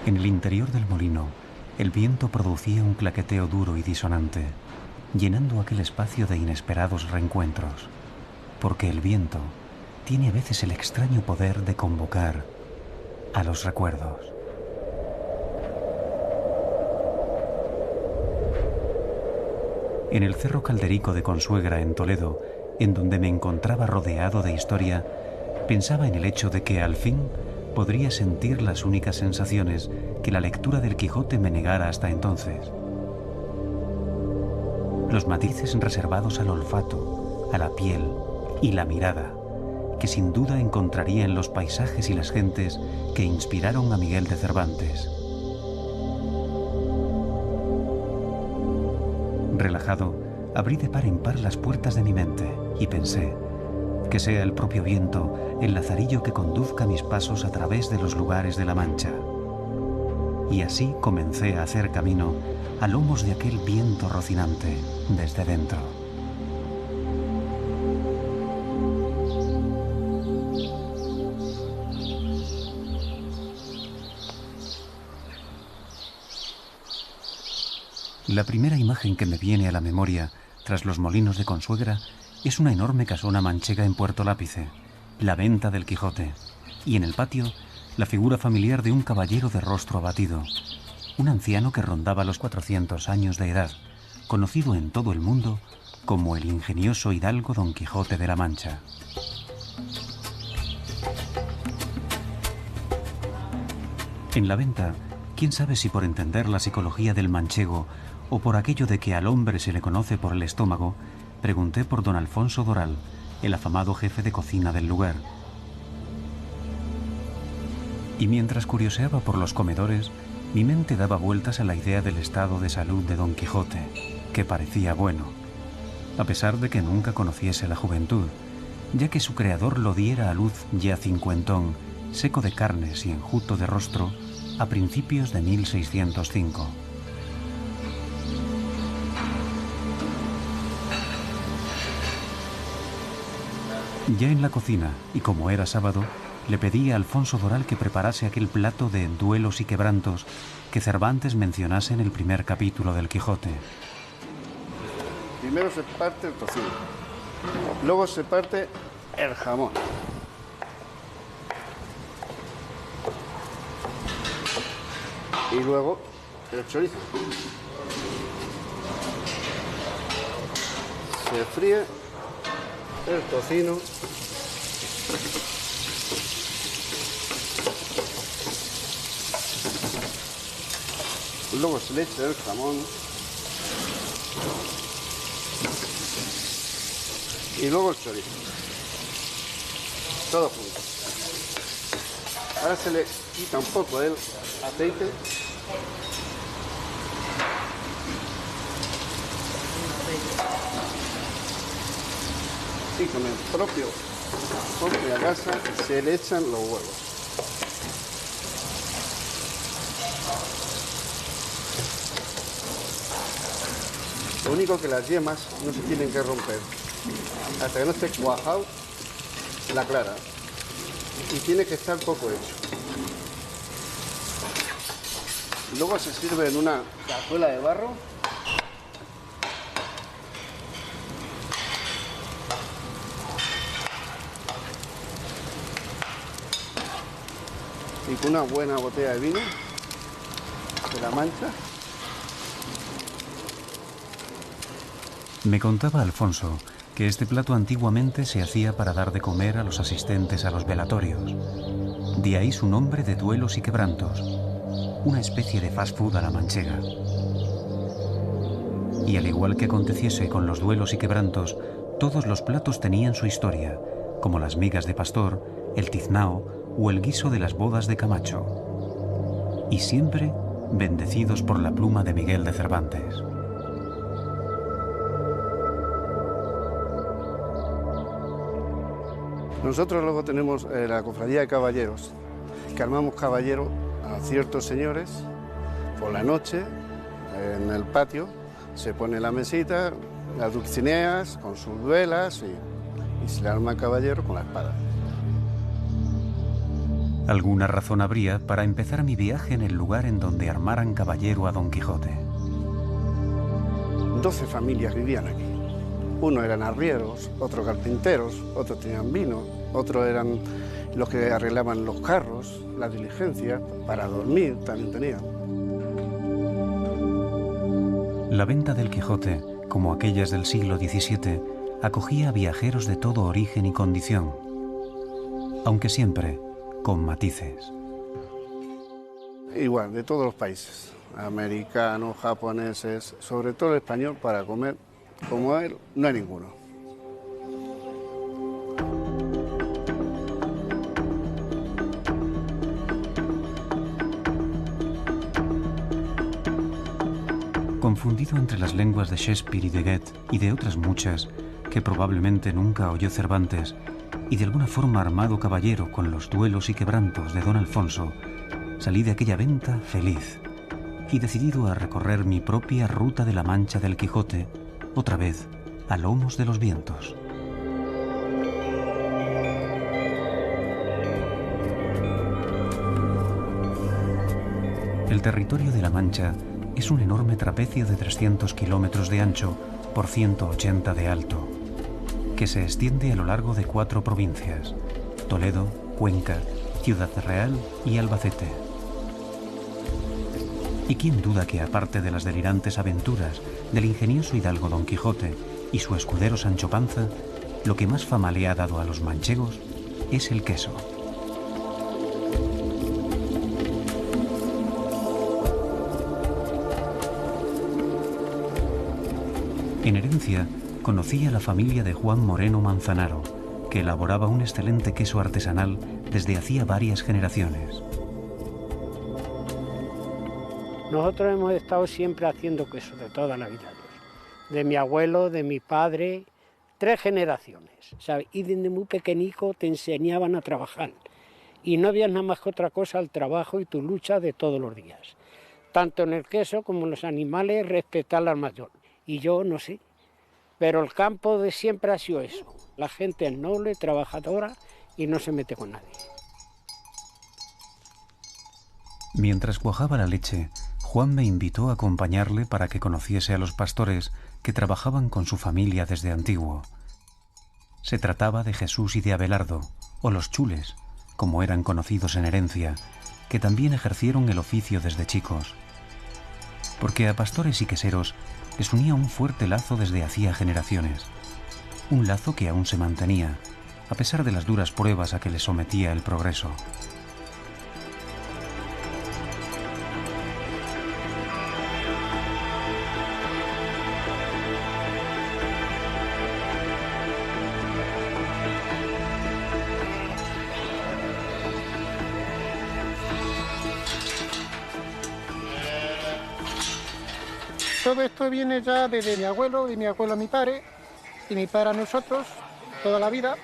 En el interior del molino, el viento producía un claqueteo duro y disonante, llenando aquel espacio de inesperados reencuentros, porque el viento tiene a veces el extraño poder de convocar a los recuerdos. En el Cerro Calderico de Consuegra, en Toledo, en donde me encontraba rodeado de historia, pensaba en el hecho de que al fin podría sentir las únicas sensaciones que la lectura del Quijote me negara hasta entonces. Los matices reservados al olfato, a la piel y la mirada, que sin duda encontraría en los paisajes y las gentes que inspiraron a Miguel de Cervantes. Relajado, abrí de par en par las puertas de mi mente y pensé: que sea el propio viento el lazarillo que conduzca mis pasos a través de los lugares de la Mancha. Y así comencé a hacer camino a lomos de aquel viento rocinante desde dentro. La primera imagen que me viene a la memoria tras los molinos de Consuegra es una enorme casona manchega en Puerto Lápice, la venta del Quijote, y en el patio la figura familiar de un caballero de rostro abatido, un anciano que rondaba los 400 años de edad, conocido en todo el mundo como el ingenioso hidalgo Don Quijote de la Mancha. En la venta, quién sabe si por entender la psicología del manchego o por aquello de que al hombre se le conoce por el estómago, pregunté por don Alfonso Doral, el afamado jefe de cocina del lugar. Y mientras curioseaba por los comedores, mi mente daba vueltas a la idea del estado de salud de Don Quijote, que parecía bueno, a pesar de que nunca conociese la juventud, ya que su creador lo diera a luz ya cincuentón, seco de carnes y enjuto de rostro, a principios de 1605. Ya en la cocina, y como era sábado, le pedí a Alfonso Doral que preparase aquel plato de duelos y quebrantos que Cervantes mencionase en el primer capítulo del Quijote. Primero se parte el tocino, luego se parte el jamón. Y luego el chorizo. Se fríe el tocino. Luego se le echa el jamón. Y luego el chorizo. Todo junto. Ahora se le quita un poco el aceite. Y con el propia gasa se le echan los huevos. Lo único que las yemas no se tienen que romper hasta que no esté cuajado la clara. Y tiene que estar poco hecho. Luego se sirve en una cazuela de barro. Y con una buena botella de vino de la Mancha. Me contaba Alfonso que este plato antiguamente se hacía para dar de comer a los asistentes a los velatorios. De ahí su nombre de duelos y quebrantos, una especie de fast food a la manchega. Y al igual que aconteciese con los duelos y quebrantos, todos los platos tenían su historia, como las migas de pastor, el tiznao o el guiso de las bodas de Camacho. Y siempre bendecidos por la pluma de Miguel de Cervantes. Nosotros luego tenemos la cofradía de caballeros, que armamos caballeros a ciertos señores por la noche en el patio. Se pone la mesita, las dulcineas con sus velas y se le arma el caballero con la espada. Alguna razón habría para empezar mi viaje en el lugar en donde armaran caballero a Don Quijote. 12 familias vivían aquí. Unos eran arrieros, otros carpinteros, otros tenían vino, otros eran los que arreglaban los carros, las diligencias, para dormir también tenían. La venta del Quijote, como aquellas del siglo XVII, acogía a viajeros de todo origen y condición, aunque siempre con matices. Igual, de todos los países, americanos, japoneses, sobre todo el español, para comer como él, no hay ninguno. Confundido entre las lenguas de Shakespeare y de Goethe y de otras muchas que probablemente nunca oyó Cervantes, y de alguna forma armado caballero con los duelos y quebrantos de don Alfonso, salí de aquella venta feliz y decidido a recorrer mi propia ruta de la Mancha del Quijote, otra vez a lomos de los vientos. El territorio de la Mancha es un enorme trapecio de 300 kilómetros de ancho por 180 de alto, que se extiende a lo largo de 4 provincias: Toledo, Cuenca, Ciudad Real y Albacete. ¿Y quién duda que, aparte de las delirantes aventuras del ingenioso hidalgo Don Quijote y su escudero Sancho Panza, lo que más fama le ha dado a los manchegos es el queso? En herencia, conocí a la familia de Juan Moreno Manzanaro, que elaboraba un excelente queso artesanal desde hacía varias generaciones. Nosotros hemos estado siempre haciendo queso de toda la vida, de mi abuelo, de mi padre, 3 generaciones, ¿sabes? Y desde muy pequeñico te enseñaban a trabajar y no había nada más que otra cosa, el trabajo y tu lucha de todos los días. Tanto en el queso como en los animales, respetar al mayor. Y yo no sé, pero el campo de siempre ha sido eso. La gente es noble, trabajadora y no se mete con nadie. Mientras cuajaba la leche, Juan me invitó a acompañarle para que conociese a los pastores que trabajaban con su familia desde antiguo. Se trataba de Jesús y de Abelardo, o los chules, como eran conocidos en herencia, que también ejercieron el oficio desde chicos. Porque a pastores y queseros les unía un fuerte lazo desde hacía generaciones, un lazo que aún se mantenía, a pesar de las duras pruebas a que les sometía el progreso. Todo esto viene ya desde mi abuelo a mi padre, y mi padre a nosotros, toda la vida.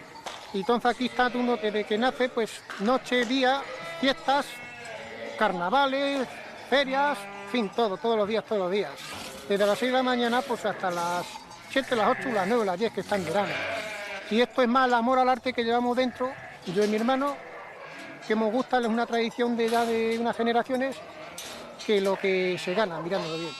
Y entonces aquí está uno desde que nace, pues noche, día, fiestas, carnavales, ferias, en fin, todos los días. Desde las 6 de la mañana pues hasta las 7, las 8, las 9, las 10 que está en verano. Y esto es más el amor al arte que llevamos dentro, yo y mi hermano, que nos gusta, es una tradición de ya de unas generaciones, que lo que se gana mirándolo bien.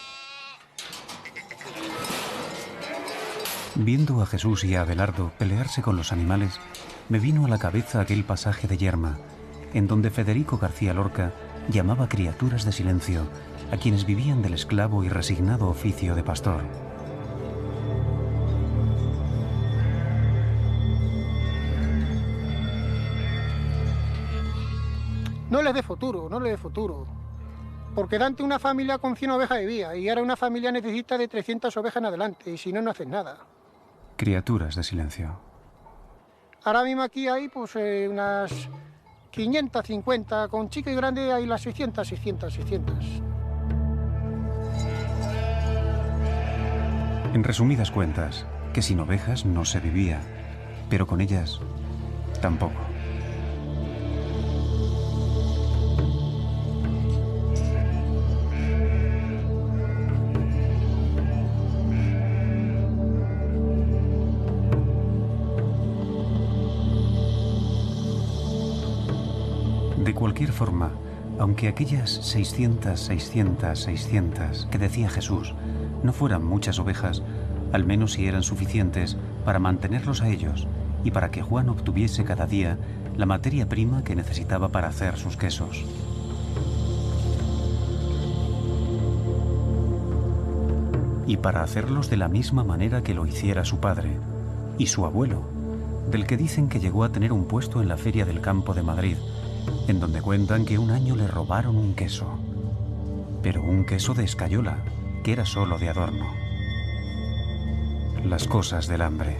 Viendo a Jesús y a Abelardo pelearse con los animales, me vino a la cabeza aquel pasaje de Yerma, en donde Federico García Lorca llamaba criaturas de silencio a quienes vivían del esclavo y resignado oficio de pastor. No les dé futuro, porque antes una familia con 100 ovejas vivía y ahora una familia necesita de 300 ovejas en adelante y si no, no hacen nada. Criaturas de silencio. Ahora mismo aquí hay pues unas 550, con chico y grande hay las 600. En resumidas cuentas, que sin ovejas no se vivía, pero con ellas tampoco. De cualquier forma, aunque aquellas 600 que decía Jesús no fueran muchas ovejas, al menos sí eran suficientes para mantenerlos a ellos y para que Juan obtuviese cada día la materia prima que necesitaba para hacer sus quesos. Y para hacerlos de la misma manera que lo hiciera su padre y su abuelo, del que dicen que llegó a tener un puesto en la Feria del Campo de Madrid, en donde cuentan que un año le robaron un queso, pero un queso de escayola, que era solo de adorno. Las cosas del hambre.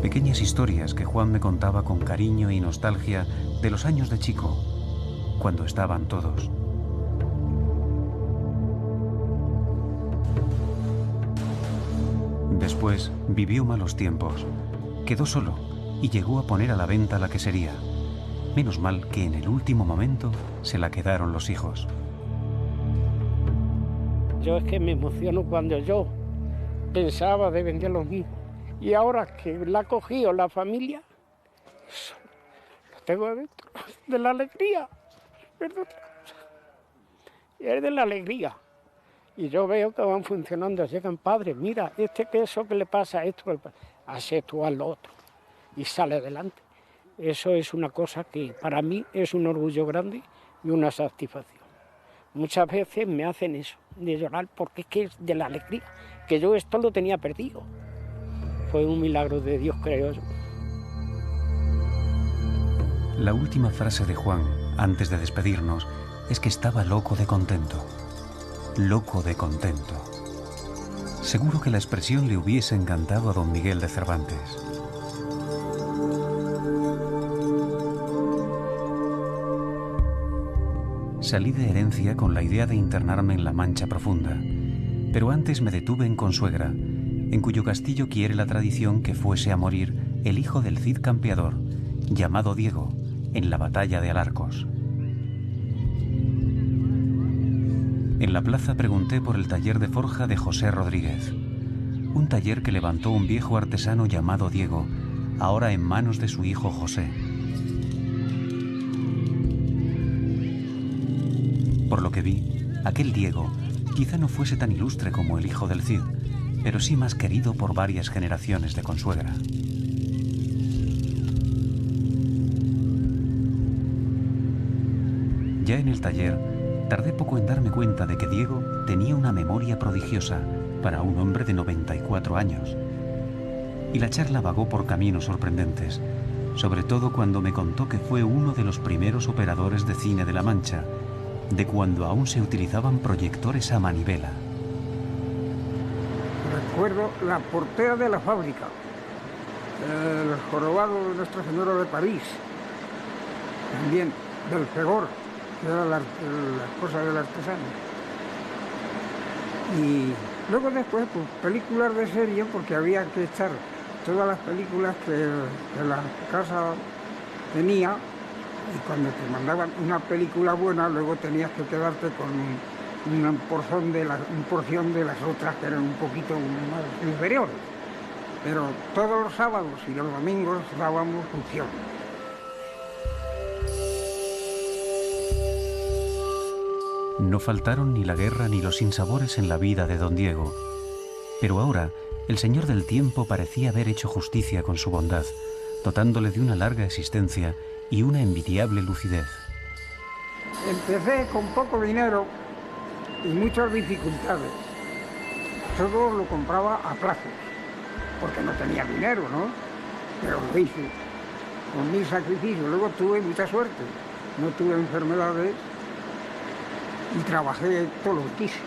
Pequeñas historias que Juan me contaba con cariño y nostalgia de los años de chico, cuando estaban todos. Después vivió malos tiempos, quedó solo y llegó a poner a la venta la quesería. Menos mal que en el último momento se la quedaron los hijos. Yo es que me emociono cuando yo pensaba de vender los mismos. Y ahora que la ha cogido la familia, lo tengo adentro, de la alegría. Es de la alegría. Y yo veo que van funcionando, llegan padres, mira, este queso que le pasa a esto, hace tú al otro. Y sale adelante. Eso es una cosa que para mí es un orgullo grande y una satisfacción. Muchas veces me hacen eso, de llorar, porque es que es de la alegría, que yo esto lo tenía perdido. Fue un milagro de Dios, creo yo. La última frase de Juan, antes de despedirnos, es que estaba loco de contento. Loco de contento. Seguro que la expresión le hubiese encantado a don Miguel de Cervantes. Salí de Herencia con la idea de internarme en la Mancha Profunda, pero antes me detuve en Consuegra, en cuyo castillo quiere la tradición que fuese a morir el hijo del Cid campeador, llamado Diego, en la batalla de Alarcos. En la plaza pregunté por el taller de forja de José Rodríguez, un taller que levantó un viejo artesano llamado Diego, ahora en manos de su hijo José. Por lo que vi, aquel Diego quizá no fuese tan ilustre como el hijo del Cid, pero sí más querido por varias generaciones de Consuegra. Ya en el taller, tardé poco en darme cuenta de que Diego tenía una memoria prodigiosa para un hombre de 94 años. Y la charla vagó por caminos sorprendentes, sobre todo cuando me contó que fue uno de los primeros operadores de cine de La Mancha, de cuando aún se utilizaban proyectores a manivela. Recuerdo la portera de la fábrica, el jorobado de Nuestra Señora de París, también del Fegor, que era la esposa del artesano. Y luego después, pues, películas de serie, porque había que echar todas las películas que la casa tenía, y cuando te mandaban una película buena, luego tenías que quedarte con una porción de las otras que eran un poquito más inferiores. Pero todos los sábados y los domingos dábamos función. No faltaron ni la guerra ni los sinsabores en la vida de don Diego. Pero ahora, el señor del tiempo parecía haber hecho justicia con su bondad, dotándole de una larga existencia y una envidiable lucidez. Empecé con poco dinero y muchas dificultades. Todo lo compraba a plazos, porque no tenía dinero, ¿no? Pero lo hice con mi sacrificio. Luego tuve mucha suerte, no tuve enfermedades y trabajé todo lo que quise.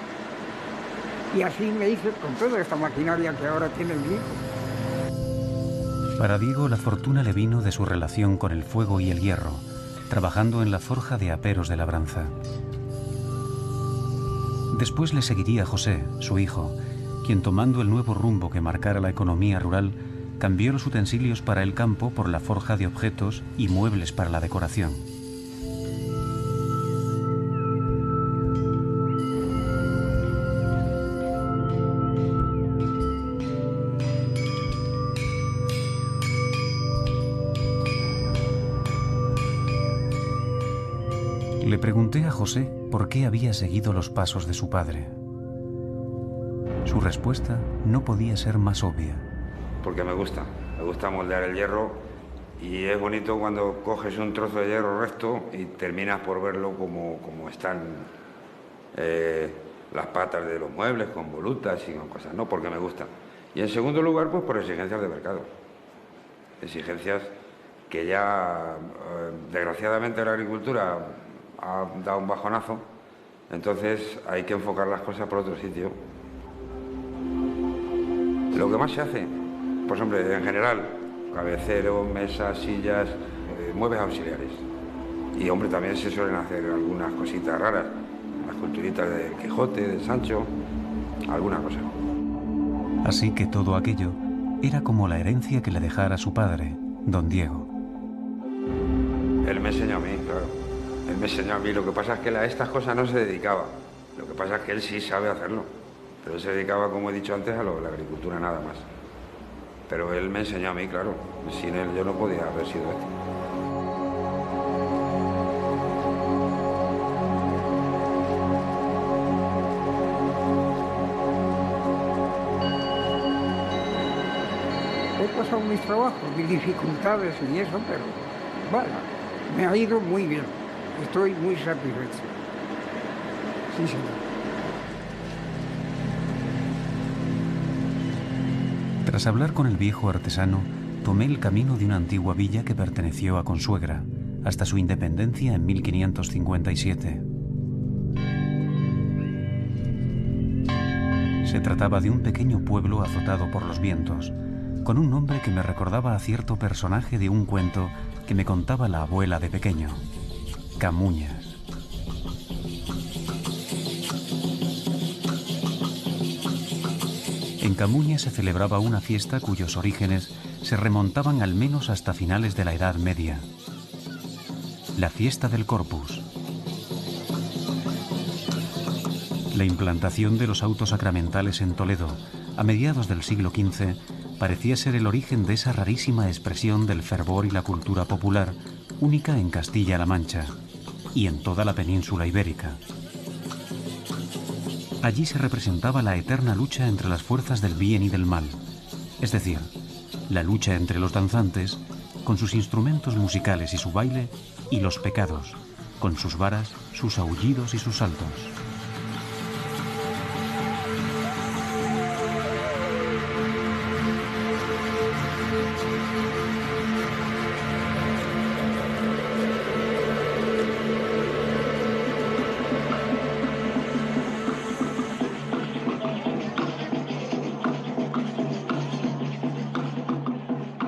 Y así me hice con toda esta maquinaria que ahora tiene mi hijo. Para Diego la fortuna le vino de su relación con el fuego y el hierro, trabajando en la forja de aperos de labranza. Después le seguiría José, su hijo, quien tomando el nuevo rumbo que marcara la economía rural, cambió los utensilios para el campo por la forja de objetos y muebles para la decoración. Le pregunté a José por qué había seguido los pasos de su padre. Su respuesta no podía ser más obvia. Porque me gusta moldear el hierro, y es bonito cuando coges un trozo de hierro recto y terminas por verlo como están las patas de los muebles, con volutas y con cosas, ¿no? Porque me gusta. Y en segundo lugar, pues por exigencias de mercado. Exigencias que ya, desgraciadamente, la agricultura ha dado un bajonazo, entonces hay que enfocar las cosas por otro sitio. Lo que más se hace, pues hombre, en general, cabeceros, mesas, sillas, muebles auxiliares. Y hombre, también se suelen hacer algunas cositas raras, las culturitas del Quijote, del Sancho, alguna cosa. Así que todo aquello era como la herencia que le dejara su padre, don Diego. Él me enseñó a mí, claro. Él me enseñó a mí. Lo que pasa es que a estas cosas no se dedicaba. Lo que pasa es que él sí sabe hacerlo. Pero él se dedicaba, como he dicho antes, a la agricultura nada más. Pero él me enseñó a mí, claro. Sin él yo no podía haber sido esto. He pasado mis trabajos, mis dificultades y eso, pero bueno, me ha ido muy bien. Estoy muy satisfecho. Sí, señor. Tras hablar con el viejo artesano, tomé el camino de una antigua villa que perteneció a Consuegra, hasta su independencia en 1557. Se trataba de un pequeño pueblo azotado por los vientos, con un nombre que me recordaba a cierto personaje de un cuento que me contaba la abuela de pequeño: Camuñas. En Camuñas se celebraba una fiesta cuyos orígenes se remontaban al menos hasta finales de la Edad Media. La fiesta del Corpus. La implantación de los autos sacramentales en Toledo, a mediados del siglo XV, parecía ser el origen de esa rarísima expresión del fervor y la cultura popular, única en Castilla-La Mancha y en toda la península ibérica. Allí se representaba la eterna lucha entre las fuerzas del bien y del mal, es decir, la lucha entre los danzantes, con sus instrumentos musicales y su baile, y los pecados, con sus varas, sus aullidos y sus saltos.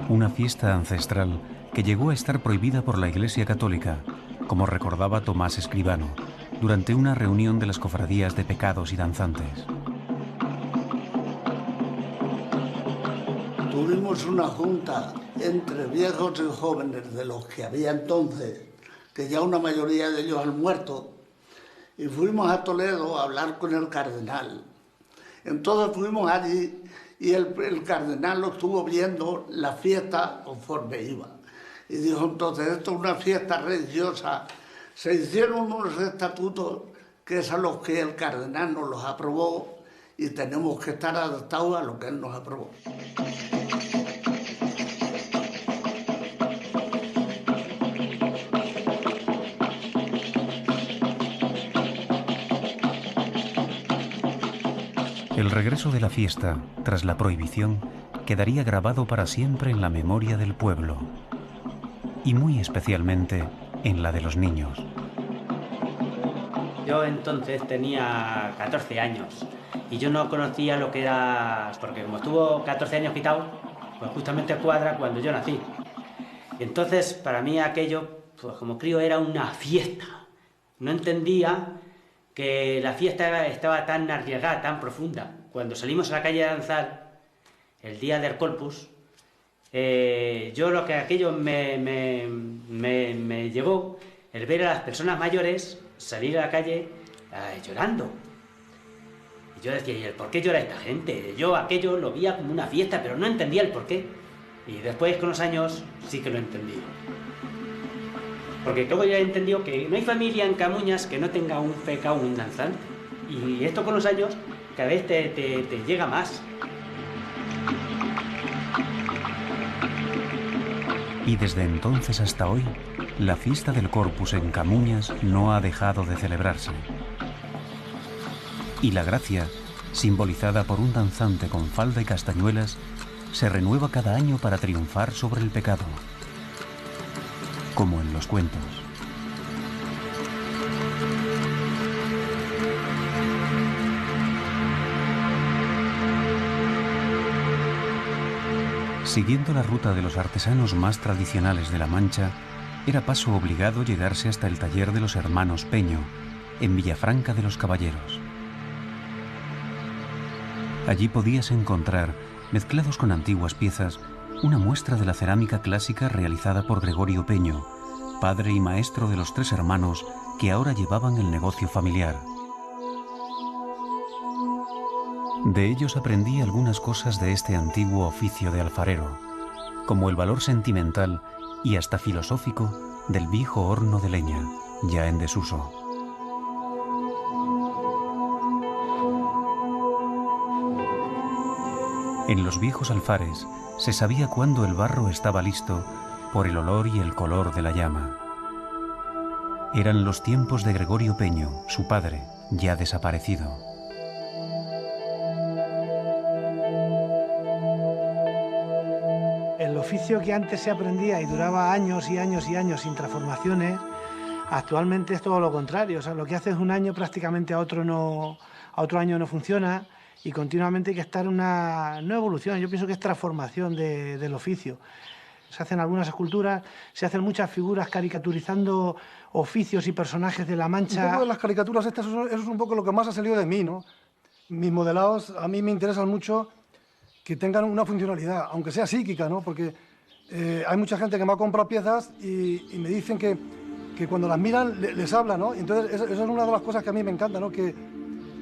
Una fiesta ancestral que llegó a estar prohibida por la Iglesia Católica, como recordaba Tomás Escribano, durante una reunión de las cofradías de pecados y danzantes. Tuvimos una junta entre viejos y jóvenes de los que había entonces, que ya una mayoría de ellos han muerto, y fuimos a Toledo a hablar con el cardenal. Entonces fuimos allí y el cardenal lo estuvo viendo la fiesta conforme iba. Y dijo entonces, esto es una fiesta religiosa. Se hicieron unos estatutos que es a los que el cardenal nos los aprobó y tenemos que estar adaptados a lo que él nos aprobó. El regreso de la fiesta, tras la prohibición, quedaría grabado para siempre en la memoria del pueblo, y muy especialmente en la de los niños. Yo entonces tenía 14 años y yo no conocía lo que era, porque como estuvo 14 años quitado, pues justamente cuadra cuando yo nací. Y entonces para mí aquello, pues como crío, era una fiesta. No entendía que la fiesta estaba tan arriesgada, tan profunda. Cuando salimos a la calle a danzar, el día del Corpus, yo lo que aquello me llevó, el ver a las personas mayores salir a la calle llorando. Y yo decía, ¿y el por qué llora esta gente? Yo aquello lo veía como una fiesta, pero no entendía el por qué. Y después, con los años, sí que lo entendí. Porque luego ya he entendido que no hay familia en Camuñas que no tenga un pecado, un danzante. Y esto con los años cada vez te llega más. Y desde entonces hasta hoy, la fiesta del Corpus en Camuñas no ha dejado de celebrarse. Y la gracia, simbolizada por un danzante con falda y castañuelas, se renueva cada año para triunfar sobre el pecado, como en los cuentos. Siguiendo la ruta de los artesanos más tradicionales de La Mancha, era paso obligado llegarse hasta el taller de los hermanos Peño, en Villafranca de los Caballeros. Allí podías encontrar, mezclados con antiguas piezas, una muestra de la cerámica clásica realizada por Gregorio Peño, padre y maestro de los 3 hermanos que ahora llevaban el negocio familiar. De ellos aprendí algunas cosas de este antiguo oficio de alfarero, como el valor sentimental y hasta filosófico del viejo horno de leña, ya en desuso. En los viejos alfares se sabía cuándo el barro estaba listo por el olor y el color de la llama. Eran los tiempos de Gregorio Peño, su padre, ya desaparecido. El oficio que antes se aprendía y duraba años y años y años sin transformaciones, actualmente es todo lo contrario. O sea, lo que haces un año prácticamente a otro año no funciona y continuamente hay que estar en una no evolución, yo pienso que es transformación del oficio. Se hacen algunas esculturas, se hacen muchas figuras caricaturizando oficios y personajes de La Mancha. Un poco de las caricaturas estas, eso es un poco lo que más ha salido de mí, ¿no? Mis modelados a mí me interesan mucho que tengan una funcionalidad, aunque sea psíquica, ¿no? Porque hay mucha gente que me ha comprado piezas y me dicen que cuando las miran les habla, ¿no? Y entonces eso es una de las cosas que a mí me encanta, ¿no? Que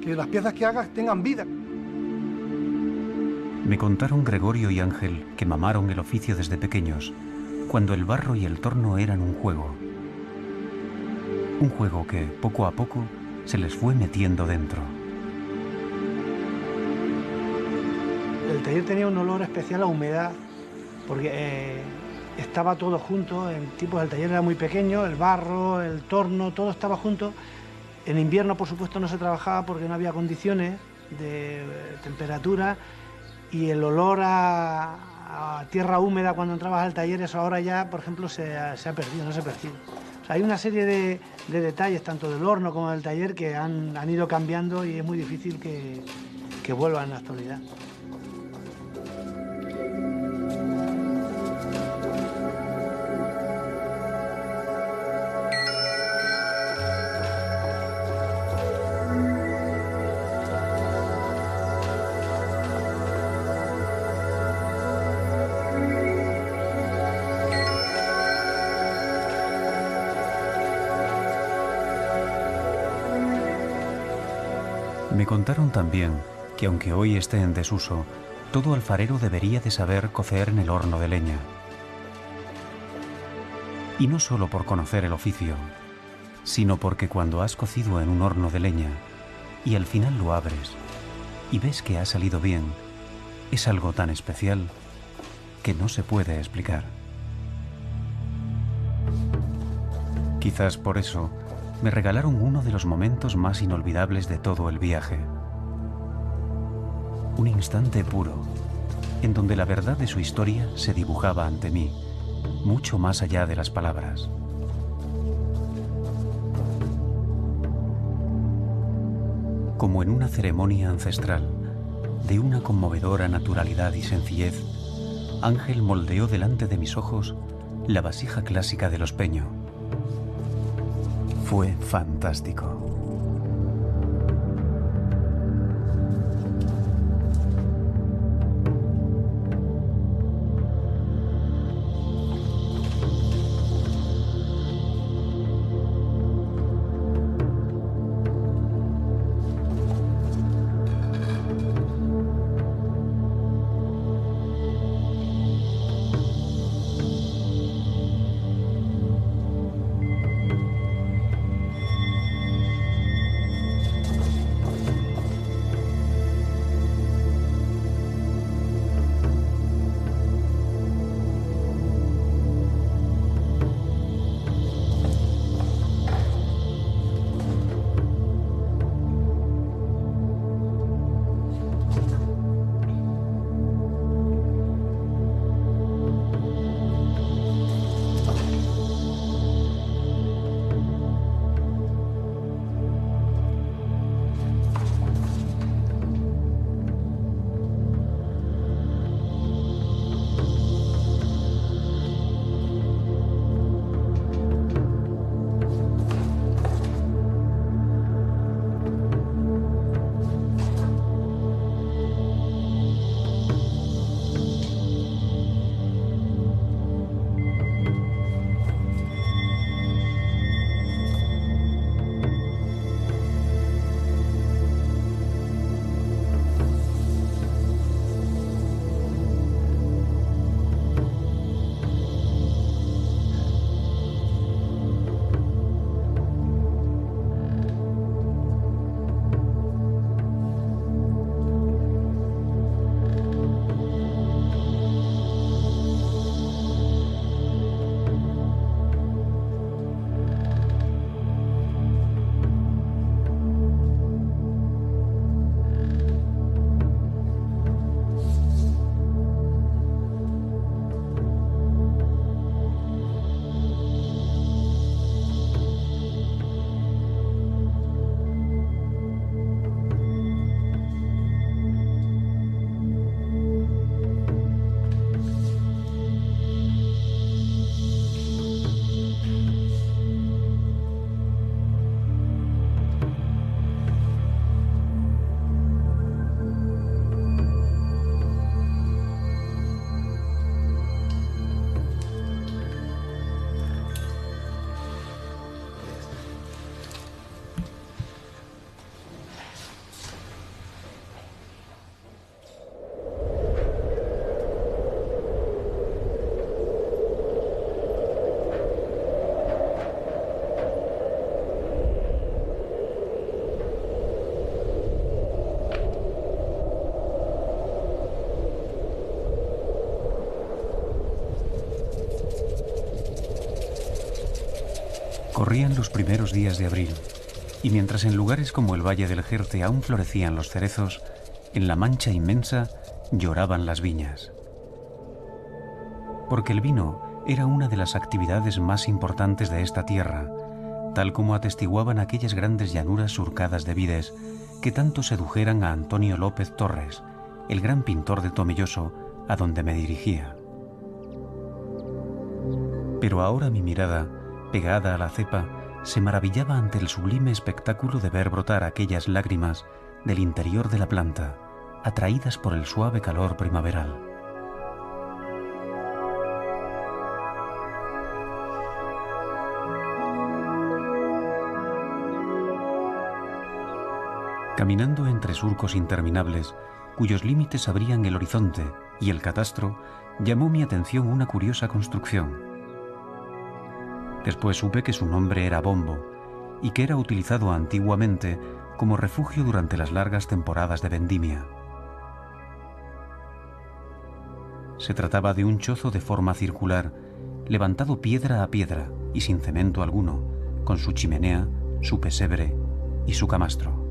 las piezas que hagas tengan vida. Me contaron Gregorio y Ángel que mamaron el oficio desde pequeños, cuando el barro y el torno eran un juego. Un juego que, poco a poco, se les fue metiendo dentro. El taller tenía un olor especial a humedad, porque estaba todo junto. En tipos el taller era muy pequeño, el barro, el torno, todo estaba junto. En invierno, por supuesto, no se trabajaba porque no había condiciones de temperatura y el olor a tierra húmeda cuando entrabas al taller, eso ahora ya, por ejemplo, se ha perdido, no se percibe. O sea, hay una serie de detalles, tanto del horno como del taller, que han ido cambiando y es muy difícil que vuelvan en la actualidad. Me contaron también que aunque hoy esté en desuso, todo alfarero debería de saber cocer en el horno de leña. Y no solo por conocer el oficio, sino porque cuando has cocido en un horno de leña y al final lo abres y ves que ha salido bien, es algo tan especial que no se puede explicar. Quizás por eso me regalaron uno de los momentos más inolvidables de todo el viaje. Un instante puro, en donde la verdad de su historia se dibujaba ante mí, mucho más allá de las palabras. Como en una ceremonia ancestral, de una conmovedora naturalidad y sencillez, Ángel moldeó delante de mis ojos la vasija clásica de los Peño. Fue fantástico. Corrían los primeros días de abril, y mientras en lugares como el Valle del Jerte aún florecían los cerezos, en la Mancha inmensa lloraban las viñas. Porque el vino era una de las actividades más importantes de esta tierra, tal como atestiguaban aquellas grandes llanuras surcadas de vides que tanto sedujeran a Antonio López Torres, el gran pintor de Tomelloso, a donde me dirigía. Pero ahora mi mirada, pegada a la cepa, se maravillaba ante el sublime espectáculo de ver brotar aquellas lágrimas del interior de la planta, atraídas por el suave calor primaveral. Caminando entre surcos interminables, cuyos límites abrían el horizonte y el catastro, llamó mi atención una curiosa construcción. Después supe que su nombre era Bombo y que era utilizado antiguamente como refugio durante las largas temporadas de vendimia. Se trataba de un chozo de forma circular, levantado piedra a piedra y sin cemento alguno, con su chimenea, su pesebre y su camastro.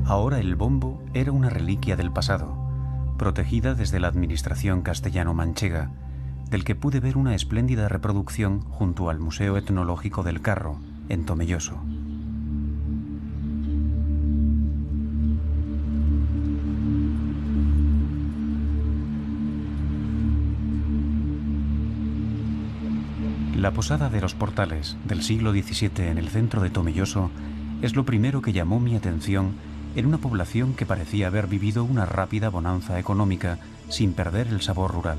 Ahora el bombo era una reliquia del pasado, protegida desde la administración castellano-manchega, del que pude ver una espléndida reproducción junto al Museo Etnológico del Carro, en Tomelloso. La posada de los Portales, del siglo XVII en el centro de Tomelloso, es lo primero que llamó mi atención en una población que parecía haber vivido una rápida bonanza económica sin perder el sabor rural.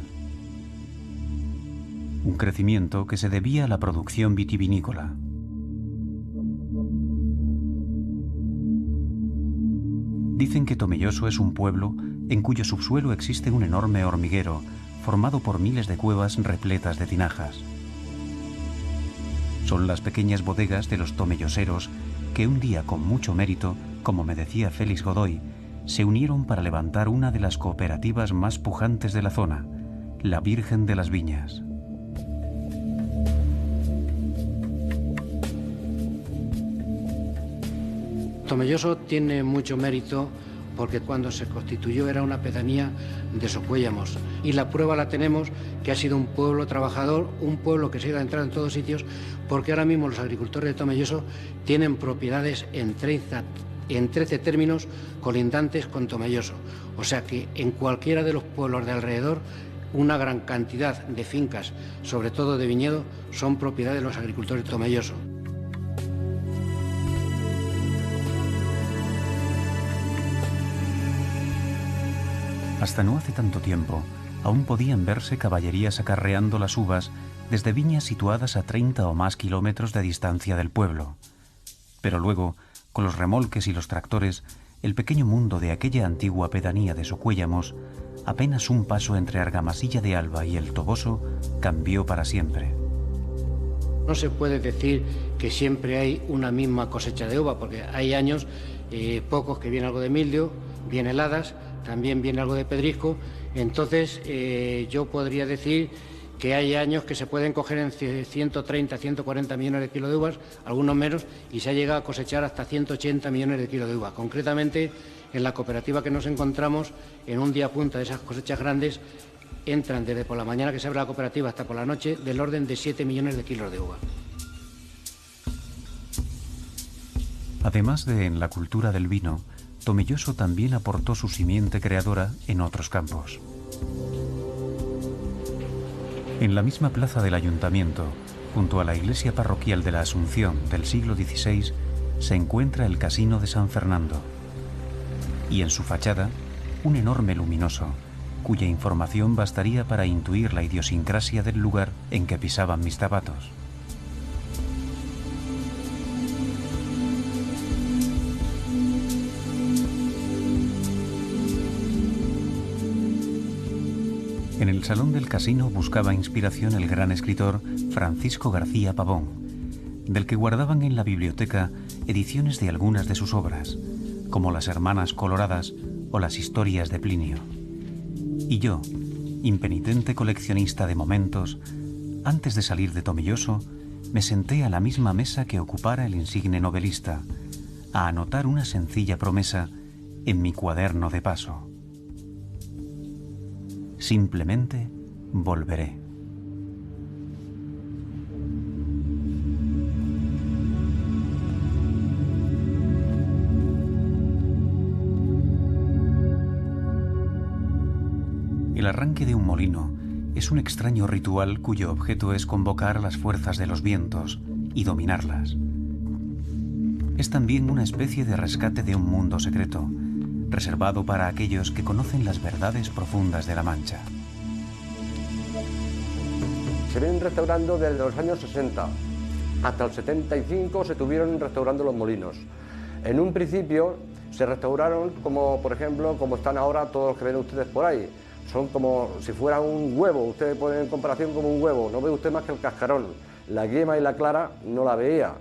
Un crecimiento que se debía a la producción vitivinícola. Dicen que Tomelloso es un pueblo en cuyo subsuelo existe un enorme hormiguero formado por miles de cuevas repletas de tinajas. Son las pequeñas bodegas de los tomelloseros que un día con mucho mérito, como me decía Félix Godoy, se unieron para levantar una de las cooperativas más pujantes de la zona, la Virgen de las Viñas. Tomelloso tiene mucho mérito porque cuando se constituyó era una pedanía de Socuéllamos y la prueba la tenemos que ha sido un pueblo trabajador, un pueblo que se ha ido a entrar en todos sitios, porque ahora mismo los agricultores de Tomelloso tienen propiedades en 13 términos colindantes con Tomelloso, o sea que en cualquiera de los pueblos de alrededor una gran cantidad de fincas, sobre todo de viñedo, son propiedad de los agricultores de Tomelloso. Hasta no hace tanto tiempo, aún podían verse caballerías acarreando las uvas desde viñas situadas a 30 o más kilómetros de distancia del pueblo. Pero luego, con los remolques y los tractores, el pequeño mundo de aquella antigua pedanía de Socuéllamos, apenas un paso entre Argamasilla de Alba y el Toboso, cambió para siempre. No se puede decir que siempre hay una misma cosecha de uva, porque hay años, pocos que viene algo de mildio, viene heladas, también viene algo de pedrisco. Entonces yo podría decir que hay años que se pueden coger en 130, 140 millones de kilos de uvas, algunos menos, y se ha llegado a cosechar hasta 180 millones de kilos de uvas. Concretamente, en la cooperativa que nos encontramos, en un día punta de esas cosechas grandes, entran desde por la mañana que se abre la cooperativa hasta por la noche del orden de 7 millones de kilos de uva. Además de en la cultura del vino, Tomelloso también aportó su simiente creadora en otros campos. En la misma plaza del ayuntamiento, junto a la iglesia parroquial de la Asunción del siglo XVI, se encuentra el Casino de San Fernando. Y en su fachada, un enorme luminoso, cuya información bastaría para intuir la idiosincrasia del lugar en que pisaban mis zapatos. En el salón del casino buscaba inspiración el gran escritor Francisco García Pavón, del que guardaban en la biblioteca ediciones de algunas de sus obras, como Las Hermanas Coloradas o Las Historias de Plinio. Y yo, impenitente coleccionista de momentos, Antes de salir de Tomelloso, me senté a la misma mesa que ocupara el insigne novelista, a anotar una sencilla promesa en mi cuaderno de paso. Simplemente volveré. El arranque de un molino es un extraño ritual cuyo objeto es convocar a las fuerzas de los vientos y dominarlas. Es también una especie de rescate de un mundo secreto, reservado para aquellos que conocen las verdades profundas de la Mancha. Se vienen restaurando desde los años 60. Hasta el 75 se estuvieron restaurando los molinos. En un principio se restauraron como, por ejemplo, como están ahora todos los que ven ustedes por ahí. Son como si fuera un huevo, ustedes ponen en comparación como un huevo, no ve usted más que el cascarón. La yema y la clara no la veía,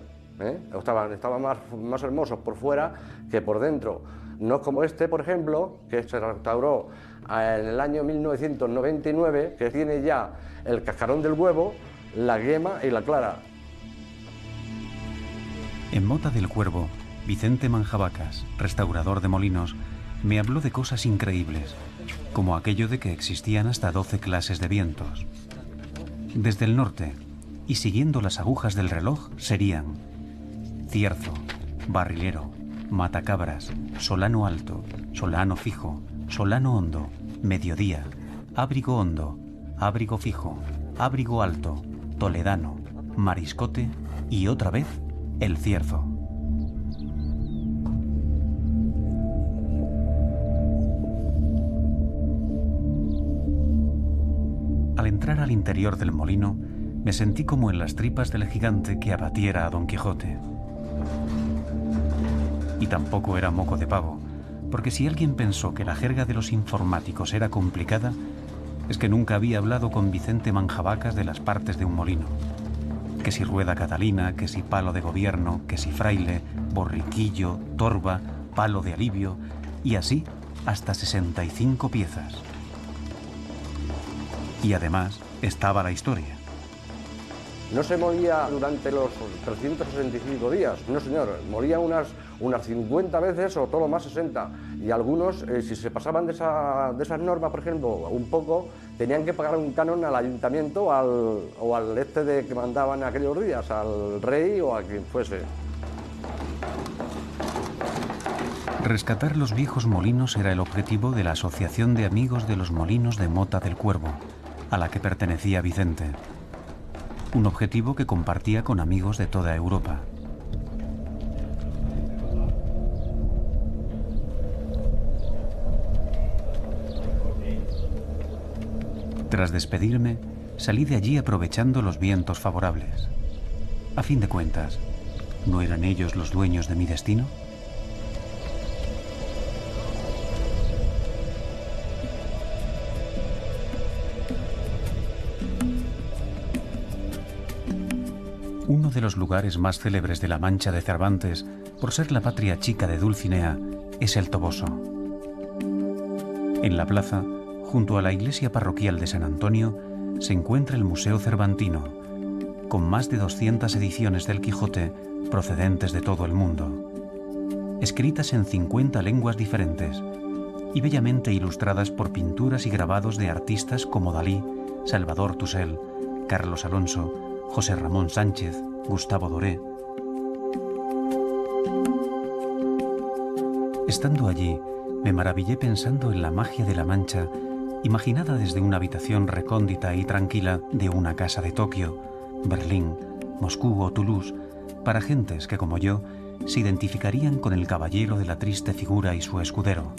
estaban más hermosos por fuera que por dentro. No es como este, por ejemplo, que se restauró en el año 1999, que tiene ya el cascarón del huevo, la yema y la clara. En Mota del Cuervo, Vicente Manjabacas, restaurador de molinos, me habló de cosas increíbles, como aquello de que existían hasta 12 clases de vientos. Desde el norte, y siguiendo las agujas del reloj, serían cierzo, barrilero, matacabras, solano alto, solano fijo, solano hondo, mediodía, ábrigo hondo, ábrigo fijo, ábrigo alto, toledano, mariscote y otra vez el cierzo. Al entrar al interior del molino, me sentí como en las tripas del gigante que abatiera a Don Quijote. Y tampoco era moco de pavo, porque si alguien pensó que la jerga de los informáticos era complicada, es que nunca había hablado con Vicente Manjabacas de las partes de un molino. Que si rueda catalina, que si palo de gobierno, que si fraile, borriquillo, torba, palo de alivio, y así hasta 65 piezas. Y además estaba la historia. No se molía durante los 365 días, no señor, molía unas 50 veces o todo lo más 60. Y algunos, si se pasaban de esas normas, por ejemplo, un poco, tenían que pagar un canon al ayuntamiento o al que mandaban aquellos días, al rey o a quien fuese. Rescatar los viejos molinos era el objetivo de la Asociación de Amigos de los Molinos de Mota del Cuervo, a la que pertenecía Vicente. Un objetivo que compartía con amigos de toda Europa. Tras despedirme, salí de allí aprovechando los vientos favorables. A fin de cuentas, ¿no eran ellos los dueños de mi destino? Uno de los lugares más célebres de la Mancha de Cervantes, por ser la patria chica de Dulcinea, es el Toboso. En la plaza, junto a la iglesia parroquial de San Antonio, se encuentra el Museo Cervantino, con más de 200 ediciones del Quijote procedentes de todo el mundo, escritas en 50 lenguas diferentes y bellamente ilustradas por pinturas y grabados de artistas como Dalí, Salvador Tusell, Carlos Alonso, José Ramón Sánchez, Gustavo Doré. Estando allí, me maravillé pensando en la magia de la Mancha, imaginada desde una habitación recóndita y tranquila de una casa de Tokio, Berlín, Moscú o Toulouse, para gentes que, como yo, se identificarían con el caballero de la triste figura y su escudero,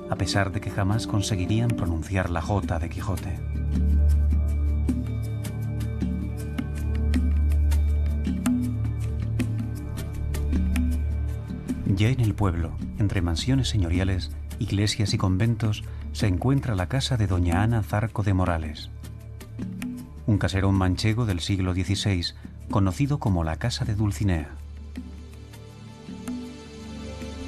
a pesar de que jamás conseguirían pronunciar la J de Quijote. Ya en el pueblo, entre mansiones señoriales, iglesias y conventos, se encuentra la casa de doña Ana Zarco de Morales. Un caserón manchego del siglo XVI, conocido como la Casa de Dulcinea.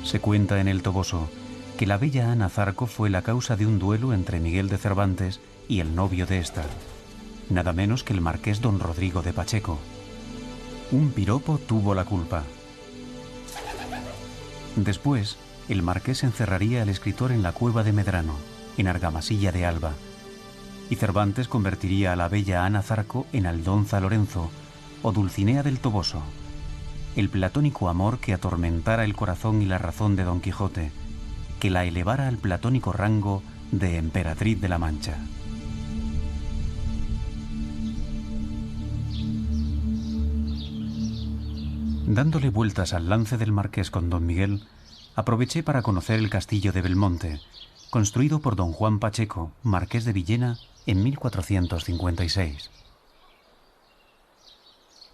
Se cuenta en el Toboso que la bella Ana Zarco fue la causa de un duelo entre Miguel de Cervantes y el novio de esta. nada menos que el marqués don Rodrigo de Pacheco. Un piropo tuvo la culpa. Después, el marqués encerraría al escritor en la cueva de Medrano, en Argamasilla de Alba, y Cervantes convertiría a la bella Ana Zarco en Aldonza Lorenzo o Dulcinea del Toboso, el platónico amor que atormentara el corazón y la razón de Don Quijote, que la elevara al platónico rango de emperatriz de la Mancha. Dándole vueltas al lance del marqués con don Miguel, aproveché para conocer el castillo de Belmonte, construido por don Juan Pacheco, marqués de Villena, en 1456.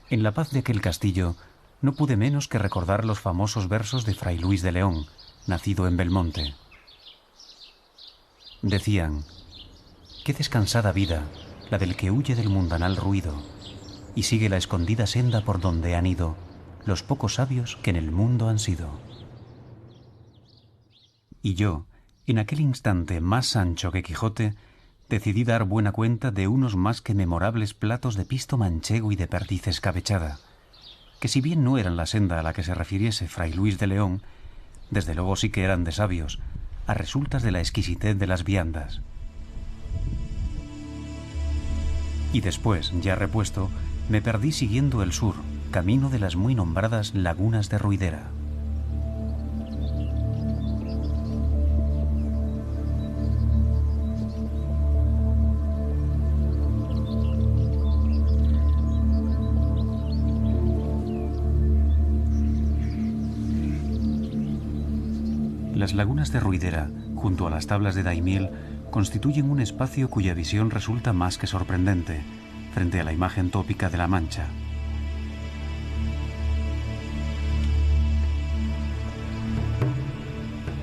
En la paz de aquel castillo no pude menos que recordar los famosos versos de Fray Luis de León, nacido en Belmonte. Decían: «Qué descansada vida la del que huye del mundanal ruido y sigue la escondida senda por donde han ido los pocos sabios que en el mundo han sido». Y yo, en aquel instante más Sancho que Quijote, decidí dar buena cuenta de unos más que memorables platos de pisto manchego y de perdiz escabechada, que si bien no eran la senda a la que se refiriese Fray Luis de León, desde luego sí que eran de sabios, a resultas de la exquisitez de las viandas. Y después, ya repuesto, me perdí siguiendo el sur, camino de las muy nombradas lagunas de Ruidera. Las lagunas de Ruidera, junto a las tablas de Daimiel, constituyen un espacio cuya visión resulta más que sorprendente, frente a la imagen tópica de la Mancha.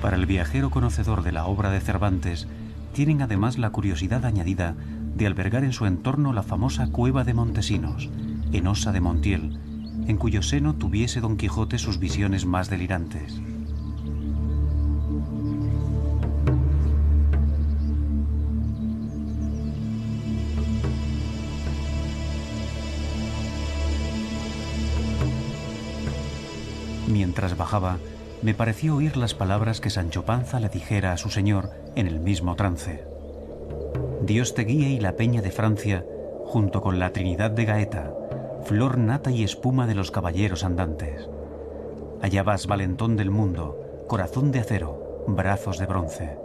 Para el viajero conocedor de la obra de Cervantes, tienen además la curiosidad añadida de albergar en su entorno la famosa cueva de Montesinos, en Osa de Montiel, en cuyo seno tuviese Don Quijote sus visiones más delirantes. Mientras bajaba, me pareció oír las palabras que Sancho Panza le dijera a su señor en el mismo trance: «Dios te guíe y la peña de Francia, junto con la Trinidad de Gaeta, flor nata y espuma de los caballeros andantes. Allá vas, valentón del mundo, corazón de acero, brazos de bronce.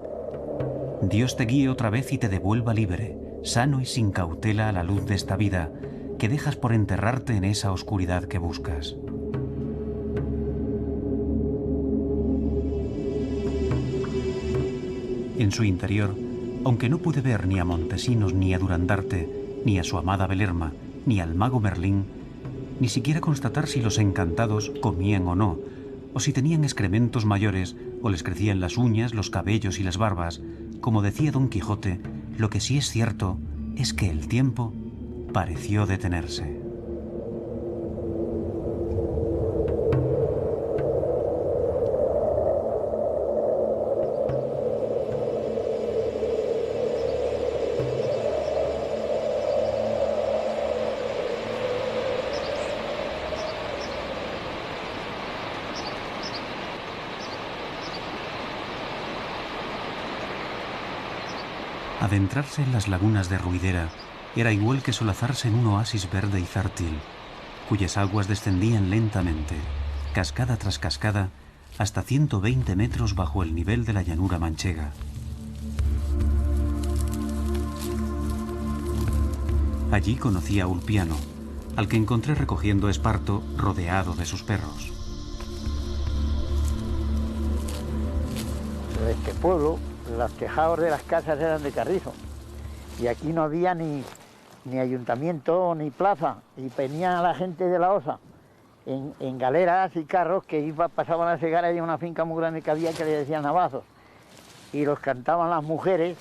Dios te guíe otra vez y te devuelva libre, sano y sin cautela a la luz de esta vida, que dejas por enterrarte en esa oscuridad que buscas». En su interior, aunque no pude ver ni a Montesinos ni a Durandarte, ni a su amada Belerma, ni al mago Merlín, ni siquiera constatar si los encantados comían o no, o si tenían excrementos mayores, o les crecían las uñas, los cabellos y las barbas, como decía Don Quijote, lo que sí es cierto es que el tiempo pareció detenerse. Adentrarse en las lagunas de Ruidera era igual que solazarse en un oasis verde y fértil, cuyas aguas descendían lentamente, cascada tras cascada, hasta 120 metros bajo el nivel de la llanura manchega. Allí conocí a Ulpiano, al que encontré recogiendo esparto rodeado de sus perros. De este pueblo, los tejados de las casas eran de carrizo y aquí no había ni ayuntamiento ni plaza, y venía la gente de la Osa en galeras y carros que pasaban a segar allí una finca muy grande que había que le decían Navazos, y los cantaban las mujeres,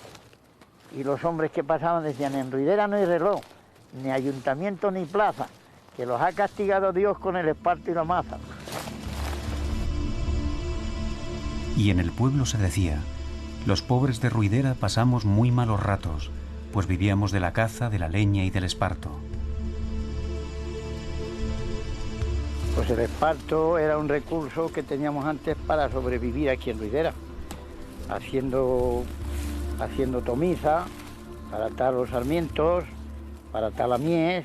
y los hombres que pasaban decían: en Ruidera no hay reloj, ni ayuntamiento ni plaza, que los ha castigado Dios con el esparto y la maza. Y en el pueblo se decía: los pobres de Ruidera pasamos muy malos ratos, pues vivíamos de la caza, de la leña y del esparto. Pues el esparto era un recurso que teníamos antes para sobrevivir aquí en Ruidera, haciendo tomiza, para atar los sarmientos, para atar la mies.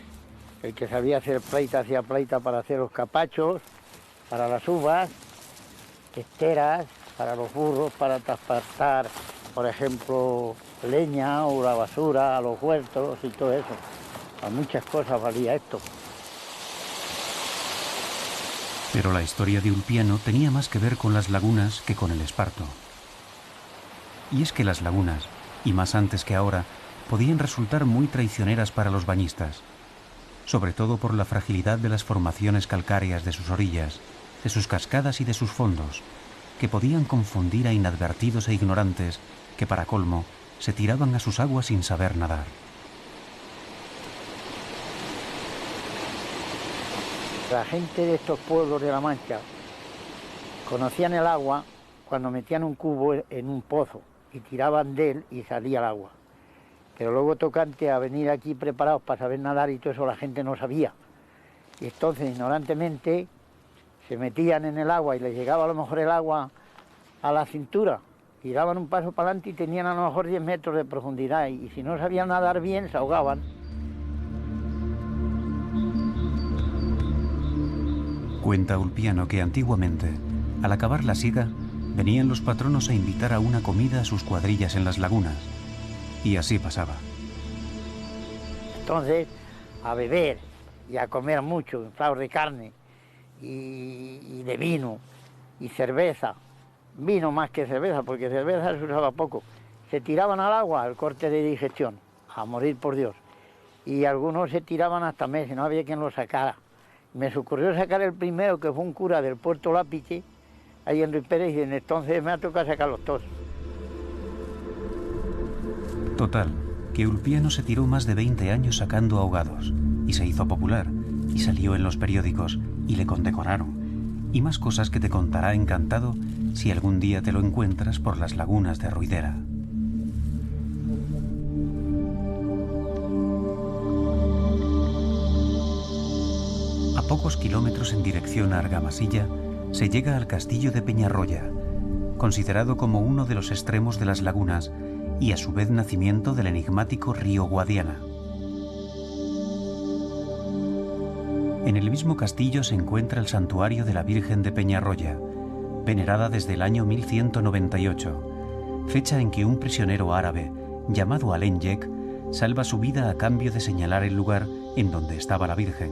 El que sabía hacer plaita hacía plaita para hacer los capachos, para las uvas, esteras, para los burros, para transportar, por ejemplo, leña o la basura a los huertos y todo eso. Para muchas cosas valía esto. Pero la historia de Ulpiano tenía más que ver con las lagunas que con el esparto. Y es que las lagunas, y más antes que ahora, podían resultar muy traicioneras para los bañistas, sobre todo por la fragilidad de las formaciones calcáreas de sus orillas, de sus cascadas y de sus fondos, que podían confundir a inadvertidos e ignorantes que, para colmo, se tiraban a sus aguas sin saber nadar. La gente de estos pueblos de La Mancha conocían el agua cuando metían un cubo en un pozo y tiraban de él y salía el agua. Pero luego tocante a venir aquí preparados para saber nadar y todo eso la gente no sabía. Y entonces ignorantemente se metían en el agua y les llegaba a lo mejor el agua a la cintura y daban un paso para adelante y tenían a lo mejor 10 metros de profundidad y si no sabían nadar bien se ahogaban. Cuenta Ulpiano que antiguamente, al acabar la siega, venían los patronos a invitar a una comida a sus cuadrillas en las lagunas. Y así pasaba. Entonces, a beber y a comer mucho, inflados de carne y de vino y cerveza. Vino más que cerveza, porque cerveza se usaba poco. Se tiraban al agua, al corte de digestión, a morir por Dios. Y algunos se tiraban hasta meses, no había quien lo sacara. Me ocurrió sacar el primero, que fue un cura del Puerto Lápice, ahí en Ruiz Pérez, y entonces me ha tocado sacarlos todos. Total, que Ulpiano se tiró más de 20 años sacando ahogados, y se hizo popular, y salió en los periódicos, y le condecoraron, y más cosas que te contará encantado si algún día te lo encuentras por las lagunas de Ruidera. A pocos kilómetros en dirección a Argamasilla se llega al castillo de Peñarroya, considerado como uno de los extremos de las lagunas y a su vez nacimiento del enigmático río Guadiana. En el mismo castillo se encuentra el santuario de la Virgen de Peñarroya, venerada desde el año 1198, fecha en que un prisionero árabe llamado Alen Yek salva su vida a cambio de señalar el lugar en donde estaba la Virgen,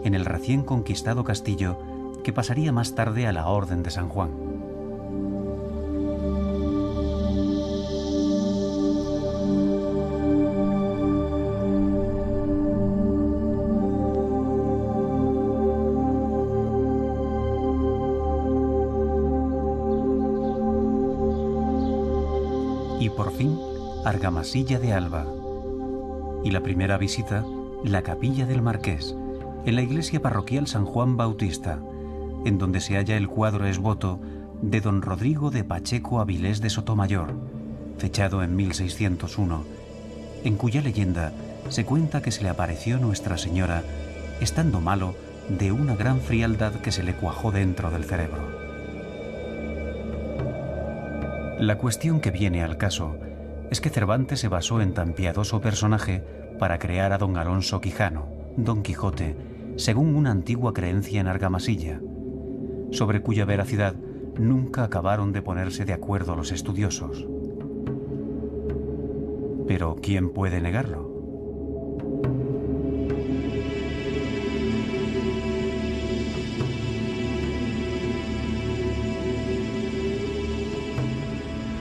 en el recién conquistado castillo que pasaría más tarde a la Orden de San Juan. Y por fin, Argamasilla de Alba. Y la primera visita, la Capilla del Marqués, en la iglesia parroquial San Juan Bautista, en donde se halla el cuadro esboto de don Rodrigo de Pacheco Avilés de Sotomayor, fechado en 1601, en cuya leyenda se cuenta que se le apareció Nuestra Señora, estando malo de una gran frialdad que se le cuajó dentro del cerebro. La cuestión que viene al caso es que Cervantes se basó en tan piadoso personaje para crear a don Alonso Quijano, Don Quijote, según una antigua creencia en Argamasilla, sobre cuya veracidad nunca acabaron de ponerse de acuerdo los estudiosos. Pero ¿quién puede negarlo?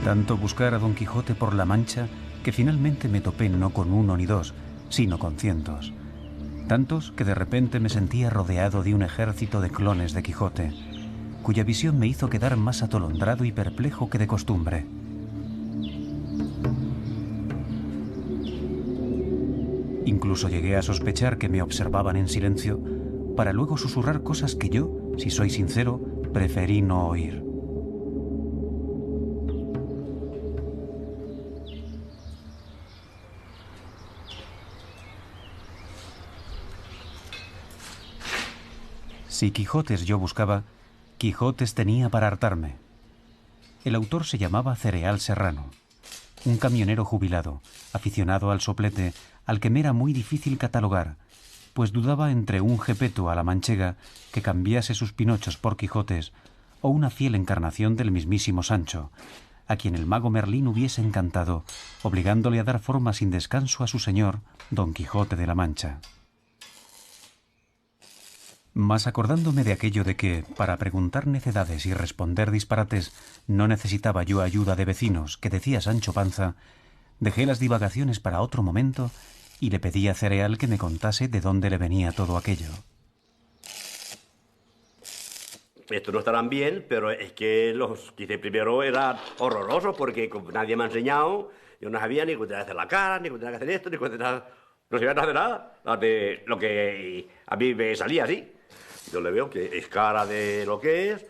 Tanto buscar a Don Quijote por la Mancha que finalmente me topé no con uno ni dos, sino con cientos. Tantos que de repente me sentía rodeado de un ejército de clones de Quijote, cuya visión me hizo quedar más atolondrado y perplejo que de costumbre. Incluso llegué a sospechar que me observaban en silencio para luego susurrar cosas que yo, si soy sincero, preferí no oír. Si Quijotes yo buscaba, Quijotes tenía para hartarme. El autor se llamaba Cereal Serrano, un camionero jubilado, aficionado al soplete, al que me era muy difícil catalogar, pues dudaba entre un Gepeto a la manchega que cambiase sus pinochos por Quijotes o una fiel encarnación del mismísimo Sancho, a quien el mago Merlín hubiese encantado, obligándole a dar forma sin descanso a su señor, Don Quijote de la Mancha. Mas acordándome de aquello de que, para preguntar necedades y responder disparates, no necesitaba yo ayuda de vecinos, que decía Sancho Panza, dejé las divagaciones para otro momento y le pedí a Cereal que me contase de dónde le venía todo aquello. Estos no estarán bien, pero es que los que hice primero eran horrorosos porque como nadie me ha enseñado, yo no sabía ni cómo tenía que hacer la cara, ni cómo tenía que hacer esto, ni cómo tenía... No sabía nada de nada, de lo que a mí me salía así. Yo le veo que es cara de lo que es,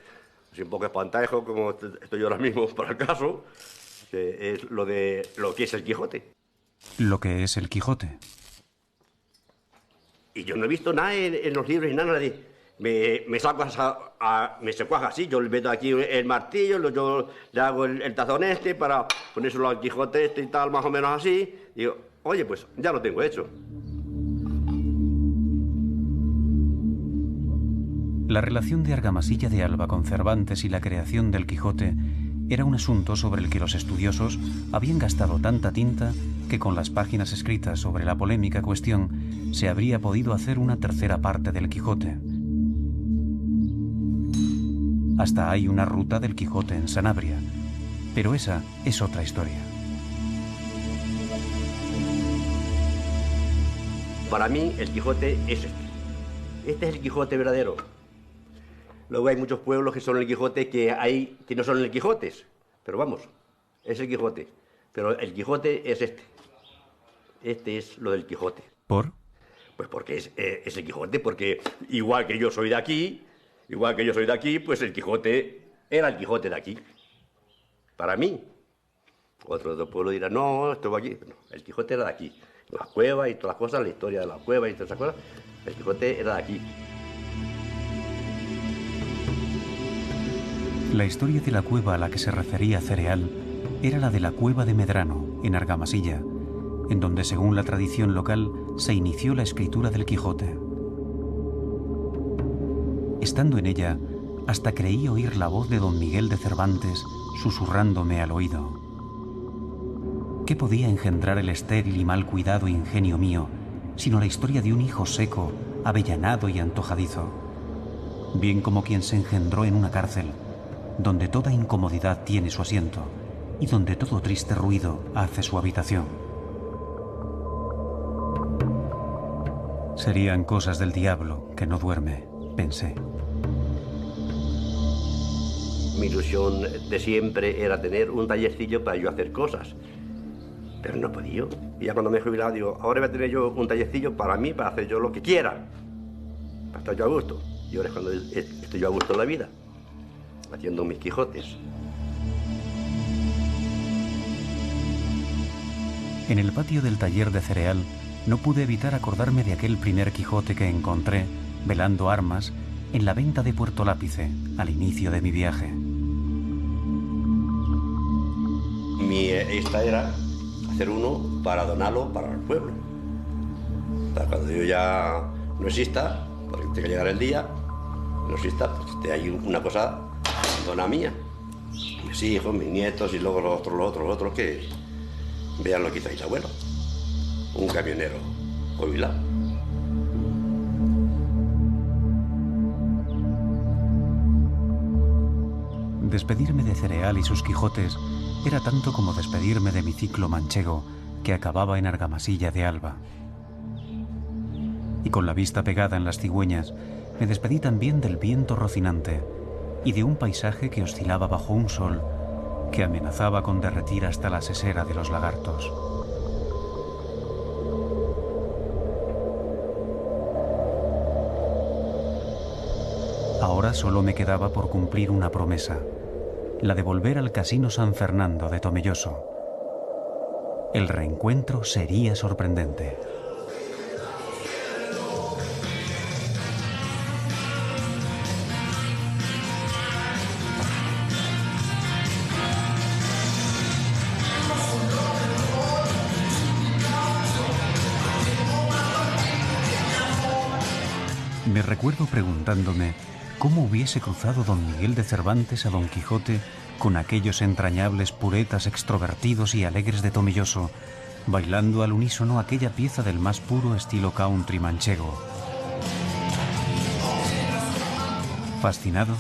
así un poco espantajo como estoy yo ahora mismo para el caso, que es lo que es el Quijote. Lo que es el Quijote. Y yo no he visto nada en los libros ni nada de... Me saco me secuaja así, yo le meto aquí el martillo, yo le hago el tazón este para ponérselo al Quijote este y tal, más o menos así. Y digo, oye, pues ya lo tengo hecho. La relación de Argamasilla de Alba con Cervantes y la creación del Quijote era un asunto sobre el que los estudiosos habían gastado tanta tinta que con las páginas escritas sobre la polémica cuestión se habría podido hacer una tercera parte del Quijote. Hasta hay una ruta del Quijote en Sanabria, pero esa es otra historia. Para mí el Quijote es este. Este es el Quijote verdadero. Luego hay muchos pueblos que son el Quijote que no son el Quijote, pero vamos, es el Quijote. Pero el Quijote es este. Este es lo del Quijote. ¿Por? Pues porque es el Quijote, porque igual que yo soy de aquí, pues el Quijote era el Quijote de aquí. Para mí. Otro pueblo dirá, no, estuvo aquí. No, el Quijote era de aquí. Las cuevas y todas las cosas, la historia de las cuevas y todas esas cosas, el Quijote era de aquí. La historia de la cueva a la que se refería Cereal era la de la cueva de Medrano, en Argamasilla, en donde, según la tradición local, se inició la escritura del Quijote. Estando en ella, hasta creí oír la voz de don Miguel de Cervantes susurrándome al oído. ¿Qué podía engendrar el estéril y mal cuidado ingenio mío, sino la historia de un hijo seco, avellanado y antojadizo? Bien como quien se engendró en una cárcel, donde toda incomodidad tiene su asiento y donde todo triste ruido hace su habitación. Serían cosas del diablo que no duerme, pensé. Mi ilusión de siempre era tener un tallercillo para yo hacer cosas, pero no he podido. Y ya cuando me he jubilado digo, ahora voy a tener yo un tallercillo para mí, para hacer yo lo que quiera, para estar yo a gusto. Y ahora es cuando estoy yo a gusto en la vida, haciendo mis Quijotes. En el patio del taller de Cereal no pude evitar acordarme de aquel primer Quijote que encontré, velando armas, en la venta de Puerto Lápice, al inicio de mi viaje. Esta era hacer uno para donarlo para el pueblo. Para cuando yo ya no exista, porque tenga que llegar el día, no exista, pues hay una cosa dona mía. Mis hijos, mis nietos y luego los otros que vean lo que hizo mi abuelo. Un camionero jubilado. Despedirme de Cereal y sus Quijotes era tanto como despedirme de mi ciclo manchego que acababa en Argamasilla de Alba. Y con la vista pegada en las cigüeñas, me despedí también del viento rocinante y de un paisaje que oscilaba bajo un sol que amenazaba con derretir hasta la sesera de los lagartos. Ahora solo me quedaba por cumplir una promesa, la de volver al Casino San Fernando de Tomelloso. El reencuentro sería sorprendente. Me recuerdo preguntándome cómo hubiese cruzado don Miguel de Cervantes a don Quijote con aquellos entrañables puretas extrovertidos y alegres de Tomelloso, bailando al unísono aquella pieza del más puro estilo country manchego. Fascinado,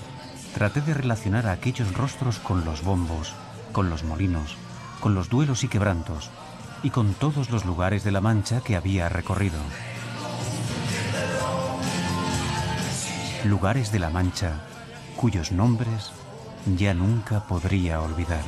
traté de relacionar a aquellos rostros con los bombos, con los molinos, con los duelos y quebrantos, y con todos los lugares de la Mancha que había recorrido. Lugares de la Mancha cuyos nombres ya nunca podría olvidar.